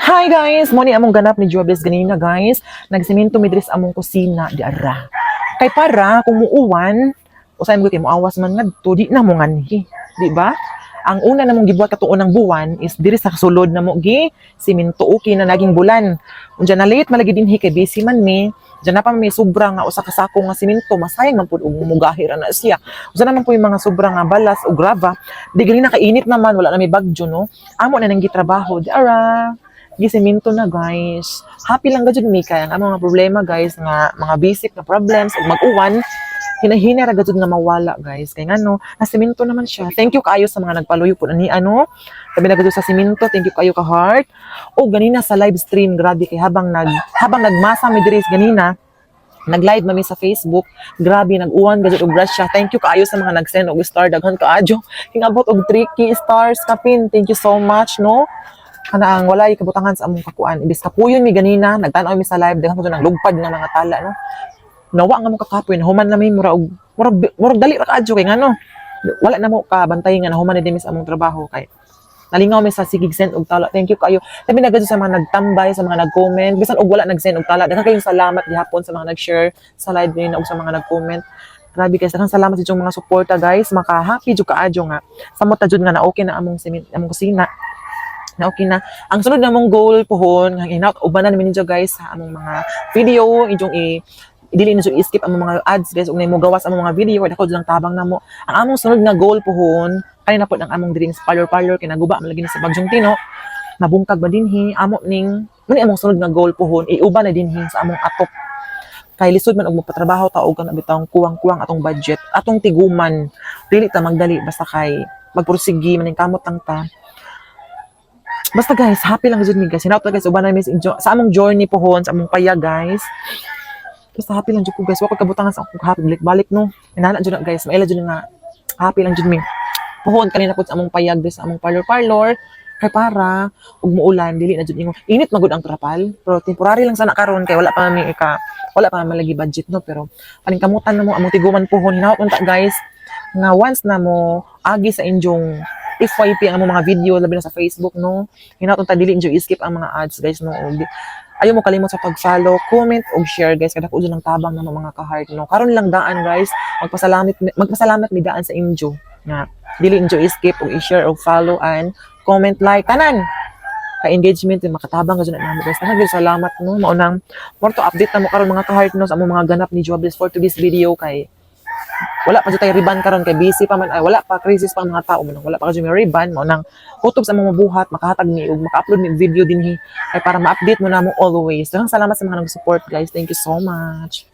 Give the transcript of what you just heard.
Hi guys, mo ni among ganap ni Jobles ganina guys. Nagsemento mi diri sa among kusina di ara. Kay para kung muuwan, usahay mo kay moawas man ngadto di na mo nganhi, di ba? Ang una namong gibuhat katuon ng buwan is diri sa sulod na mo gi semento okay na naging bulan. Unja na late malagi dinhi kay busy man mi. Diyan na pa may sobra nga usa ka sako nga semento, masayang man pud og mugahir na siya. Usa naman po yung mga sobra nga balas o grava, di gali na kainit naman, wala na may bagyo no. Amo na nang gitrabaho, di ara gisemento na guys. Happy lang gajud mi kay ang mga problema guys nga mga basic na problems ug mag-uwan hinahinay ra gajud nga mawala guys. Kay ngano, na semento naman siya. Thank you kaayo sa mga nagpaluyo po ani ano. Sabi na gajud sa semento, thank you kaayo ka heart. O ganina sa live stream grabe kay habang nagmasa mi diri ganina nag-live mami sa Facebook. Grabe, nag-uwan gajud og grasya. Thank you kaayo sa mga nag-send og star daghan kaadyo. Hingabot og 3 stars kapin. Thank you so much no. Kana ang walay kabutangan sa among kakuan. Ibis kapuyon mi ganina, nagtan-aw mi sa live daghan ko nang lugpad nga mga tala no. Nawa nga mo kakapoy, human na mi murag dali ra kaadyo kay ngano. Wala na mo ka bantay nga nahuman ni sa among trabaho kay nalingaw mi sa sigig send og tala. Thank you kayo. Labi na gadto sa mga nagtambay, sa mga nag-comment, bisan og wala nag-send og tala. Daghan kayong salamat gihapon sa mga nag-share sa live din og sa mga nag-comment. Grabe guys, daghang salamat sa inyong mga suporta guys. Maka-happy jud kaadyo nga. Samot ta jud nga na okay na among kusina. Na okay na. Ang sunod namong goal pohon, ang ubanan namin ninyo guys sa among mga video, inyong dili ninyo i-skip ang mga ads guys ug nay mo gawas ang mga video kay dako lang tabang namo. Ang among sunod nga goal pohon, kanina pod ang among drinks parlor kay naguba man lagi sa Bagyong Tino. Nabungkag ba dinhi amo ning muni among sunod nga goal pohon, iuban na dinhi sa among atop. Kay lisod man og magpatrabaho ta og kana bitawng kuwang-kuwang atong budget, atong tiguman. Dili ta magdali basta kay magpursigi maning kamot lang ta. Basta guys, happy lang gud mi guys. Hinaut guys uban na mi sa among journey pohon, sa among paya guys. Basta happy lang jud ko guys. Wa ko kabutangan sa akong happy balik no. Inana jud na guys, maila jud nga happy lang jud mi. Pohon kanina pud sa among payag sa among parlor kay para ug muulan dili na jud ingon. Init magud ang trapal, pero temporary lang sana karon kay wala pa malagi budget no, pero kaning kamutan na mo among tiguman pohon hinaut unta guys nga once na mo agi sa inyong FYP ang mga video labi na sa Facebook no. Hinaut unta dili enjoy skip ang mga ads guys no. Ayaw mo kalimot sa pag-follow, comment ug share guys kada ko ng tabang ng mga ka-heart no. Karon lang daan guys, magpasalamat mi daan sa inyo nga dili enjoy skip ug i-share ug follow and comment like tanan. Ka engagement makatabang gud na namo guys. Daghang salamat no. Mao nang more to update na mo karon mga ka-heart no sa among mga ganap ni Jobles for today's video kay wala pa jud tay riban karon kay busy pa man ay wala pa crisis pa mga tao man wala pa jud may riban mo nang kutob sa mga buhat makahatag mi ug maka-upload mi video dinhi ay para ma-update mo na mo always. Daghang salamat sa mga nag-support guys. Thank you so much.